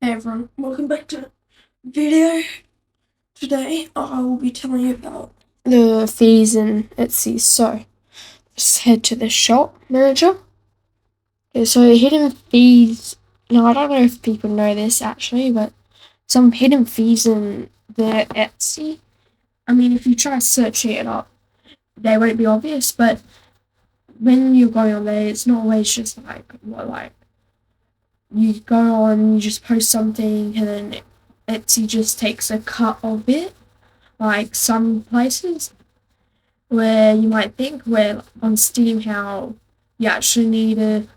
Hey everyone, welcome back to the video. Today I will be telling you about the fees in Etsy. So let's head to the shop manager. Okay, so hidden fees. Now I don't know if people know this actually, but some hidden fees in the Etsy. I mean, if you try searching it up, they won't be obvious. But when you're going on there, it's not always just like you go on, you just post something, and then Etsy just takes a cut of it. Like some places where you might think where on Steam how you actually need to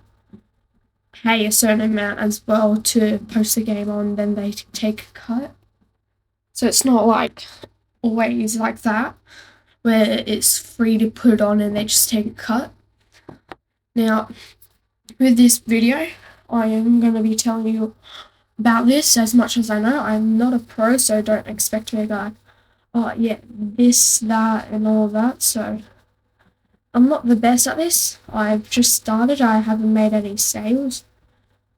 pay a certain amount as well to post the game on, then they take a cut. So it's not like always like that where it's free to put on and they just take a cut. Now with this video I am going to be telling you about this as much as I know. I'm not a pro, so don't expect me to go like, oh yeah, this, that, and all that. So I'm not the best at this. I've just started. I haven't made any sales.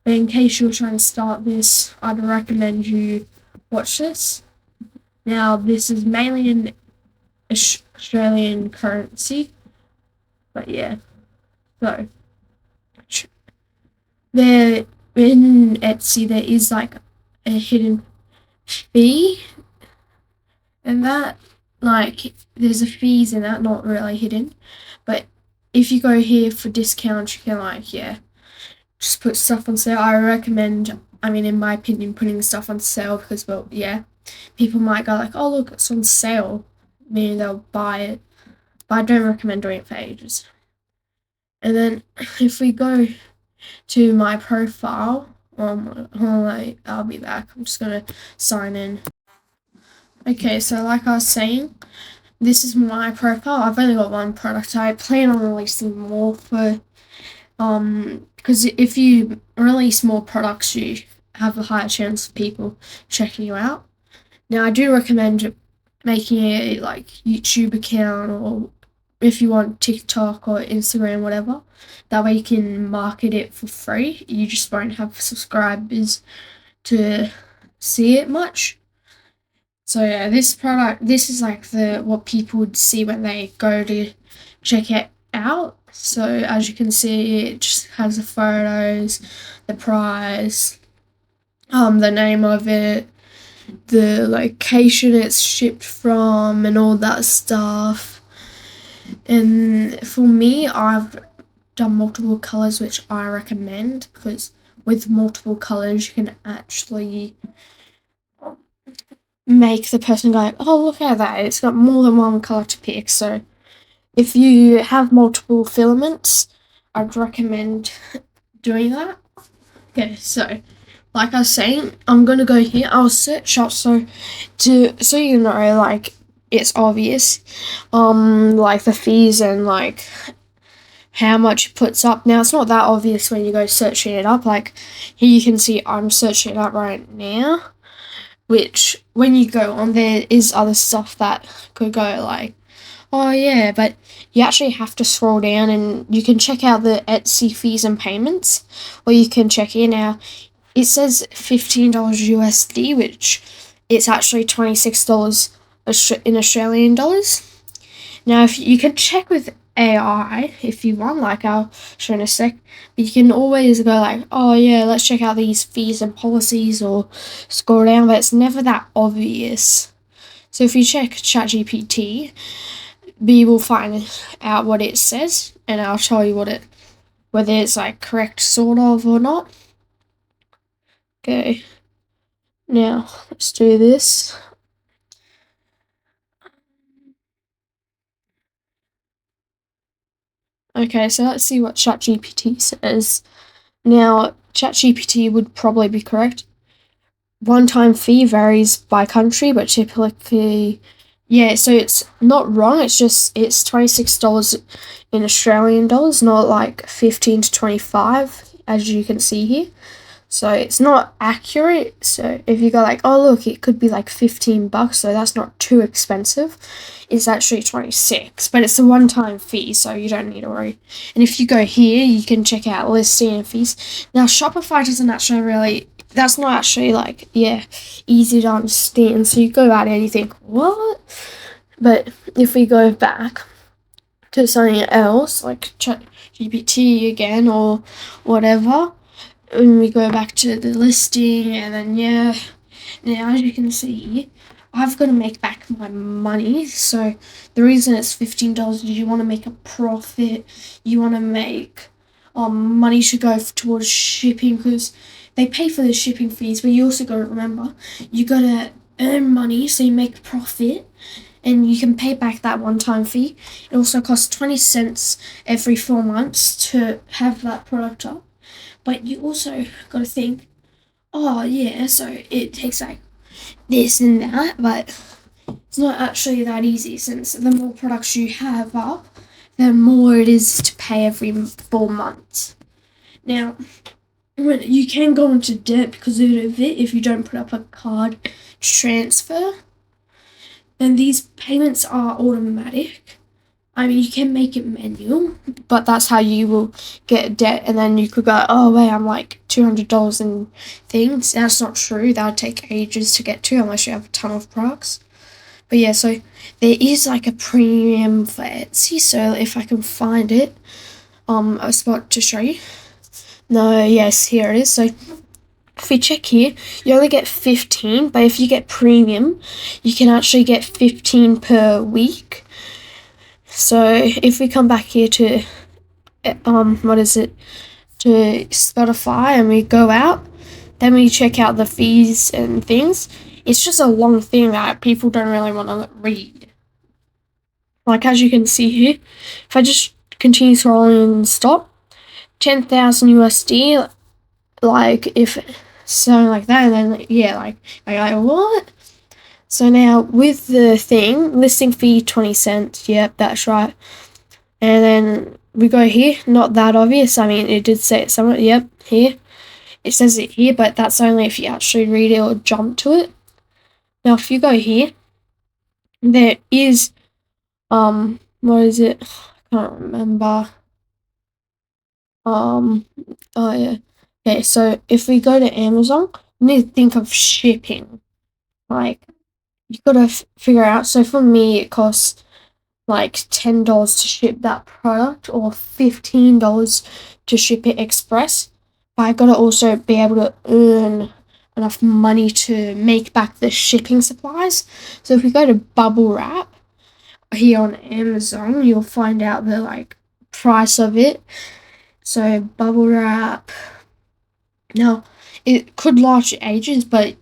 But in case you're trying to start this, I'd recommend you watch this. Now, this is mainly in Australian currency. But yeah, so there in Etsy there is like a hidden fee, and that like there's a fees in that, not really hidden. But if you go here for discounts, you can just put stuff on sale. I recommend, I mean, in my opinion, putting stuff on sale because, well, yeah, people might go like, oh, look, it's on sale. Meaning they'll buy it. But I don't recommend doing it for ages. And then if we go to my profile, I'll be back. I'm just going to sign in. Okay, so like I was saying, this is my profile. I've only got one product. I plan on releasing more for because if you release more products, you have a higher chance of people checking you out. Now, I do recommend making a like YouTube account, or if you want TikTok or Instagram, whatever. That way you can market it for free. You just won't have subscribers to see it much. So yeah, this is like the what people would see when they go to check it out. So as you can see, it just has the photos, the price, the name of it, the location it's shipped from, and all that stuff. And for me, I've done multiple colors, which I recommend because with multiple colors, you can actually make the person go, oh, look at that, it's got more than one color to pick. So if you have multiple filaments, I'd recommend doing that. Okay, so like I was saying, I'm gonna go here. I'll search up so you know, like it's obvious, like the fees and like how much it puts up. Now it's not that obvious when you go searching it up. Like here you can see I'm searching it up right now, which when you go on there is other stuff that could go like, oh yeah, but you actually have to scroll down and you can check out the Etsy fees and payments, or you can check in now. It says $15 USD, which it's actually $26 in Australian dollars. Now, if you can check with AI if you want, like I'll show in a sec, but you can always go like, oh yeah, let's check out these fees and policies, or scroll down, but it's never that obvious. So if you check ChatGPT, we will find out what it says, and I'll tell you whether it's like correct sort of or not. Okay, now let's do this. Okay, so let's see what ChatGPT says. Now, ChatGPT would probably be correct. One-time fee varies by country, but typically, yeah, so it's not wrong. It's just it's $26 in Australian dollars, not like 15 to 25, as you can see here. So it's not accurate. So if you go like, oh look, it could be like $15, so that's not too expensive. It's actually 26, but it's a one-time fee, so you don't need to worry. And if you go here, you can check out listing and fees. Now Shopify doesn't actually really that's not actually like, yeah, easy to understand. So you go out and you think, what? But if we go back to something else, like ChatGPT again or whatever, and we go back to the listing, and then yeah, now as you can see, I've got to make back my money. So the reason it's $15 is you want to make a profit. You want to make money should go towards shipping, because they pay for the shipping fees, but you also got to remember you got to earn money, so you make profit and you can pay back that one-time fee. It also costs 20 cents every 4 months to have that product up. But you also got to think, oh yeah, so it takes like this and that, but it's not actually that easy, since the more products you have up, the more it is to pay every 4 months. Now, you can go into debt because of it if you don't put up a card transfer. And these payments are automatic. I mean, you can make it manual, but that's how you will get debt. And then you could go, oh, wait, I'm like $200 in things. That's not true. That would take ages to get to unless you have a ton of products. But yeah, so there is like a premium for Etsy. So if I can find it, a spot to show you. No, yes, here it is. So if we check here, you only get 15, but if you get premium, you can actually get 15 per week. So if we come back here to to Spotify, and we go out, then we check out the fees and things. It's just a long thing that people don't really want to read. Like as you can see here, if I just continue scrolling and stop, 10,000 USD, like if something like that, and then yeah, like what? So now with the thing, listing fee 20 cents, yep, that's right. And then we go here, not that obvious. I mean, it did say it somewhere, yep, here. It says it here, but that's only if you actually read it or jump to it. Now if you go here, there is what is it? I can't remember. Oh yeah. Okay, so if we go to Amazon, you need to think of shipping. Like, you gotta figure out. So for me, it costs like $10 to ship that product, or $15 to ship it express. But I gotta also be able to earn enough money to make back the shipping supplies. So if we go to bubble wrap here on Amazon, you'll find out the like price of it. So bubble wrap. Now, it could last you ages, but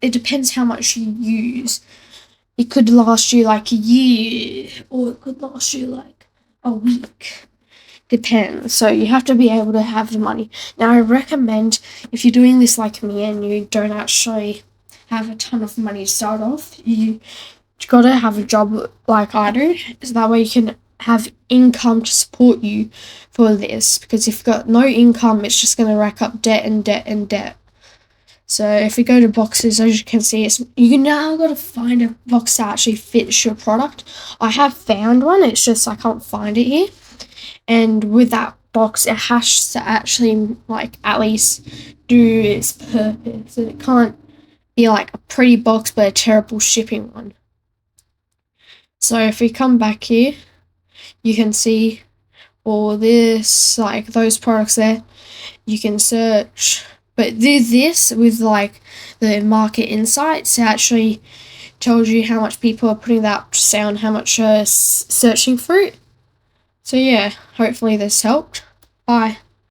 it depends how much you use. It could last you like a year, or it could last you like a week. Depends. So you have to be able to have the money. Now, I recommend if you're doing this like me and you don't actually have a ton of money to start off, you gotta have a job like I do, so that way you can have income to support you for this, because if you've got no income, it's just going to rack up debt and debt and debt. So if we go to boxes, as you can see, you now got to find a box that actually fits your product. I have found one, it's just I can't find it here. And with that box, it has to actually like at least do its purpose. It can't be like a pretty box but a terrible shipping one. So if we come back here, you can see all this, like those products there. You can search, but do this with like the market insights. It actually tells you how much people are putting that up to sale and how much searching for it. So yeah, hopefully this helped. Bye.